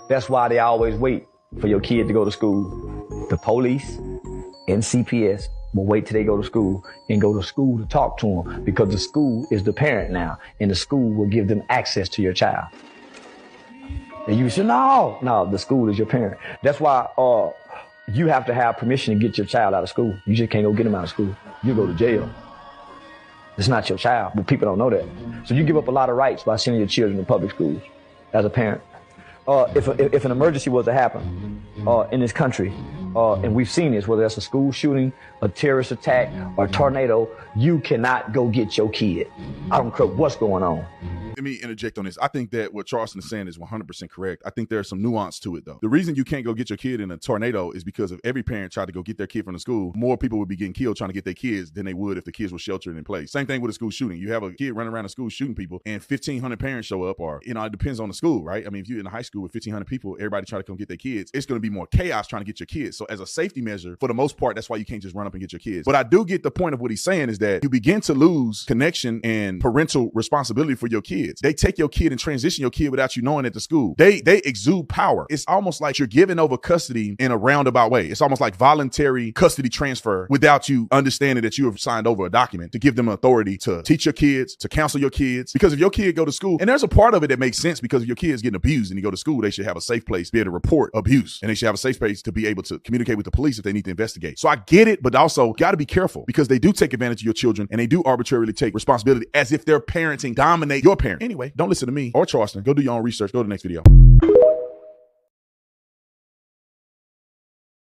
That's why they always wait for your kid to go to school. The police and CPS will wait till they go to school and go to school to talk to them, because the school is the parent now, and the school will give them access to your child. And you say, no, the school is your parent. That's why you have to have permission to get your child out of school. You just can't go get them out of school. You go to jail. It's not your child, but people don't know that. So you give up a lot of rights by sending your children to public schools as a parent. If an emergency was to happen in this country, and we've seen this, whether that's a school shooting, a terrorist attack, or a tornado, you cannot go get your kid. I don't care what's going on. Let me interject on this. I think that what Charleston is saying is 100% correct. I think there's some nuance to it, though. The reason you can't go get your kid in a tornado is because if every parent tried to go get their kid from the school, more people would be getting killed trying to get their kids than they would if the kids were sheltered in place. Same thing with a school shooting. You have a kid running around the school shooting people, and 1,500 parents show up, or, it depends on the school, right? I mean, if you're in a high school with 1,500 people, everybody try to come get their kids, it's going to be more chaos trying to get your kids. So as a safety measure, for the most part, that's why you can't just run up and get your kids. But I do get the point of what he's saying is that you begin to lose connection and parental responsibility for your kids. They take your kid and transition your kid without you knowing at the school. They exude power. It's almost like you're giving over custody in a roundabout way. It's almost like voluntary custody transfer without you understanding that you have signed over a document to give them authority to teach your kids, to counsel your kids. Because if your kid go to school, and there's a part of it that makes sense, because if your kid's getting abused and you go to school, they should have a safe place to be able to report abuse, and they should have a safe space to be able to communicate with the police if they need to investigate. So I get it, but also got to be careful, because they do take advantage of your children, and they do arbitrarily take responsibility as if their parenting dominate your parent. Anyway, don't listen to me or Charleston. Go do your own research. Go to the next video.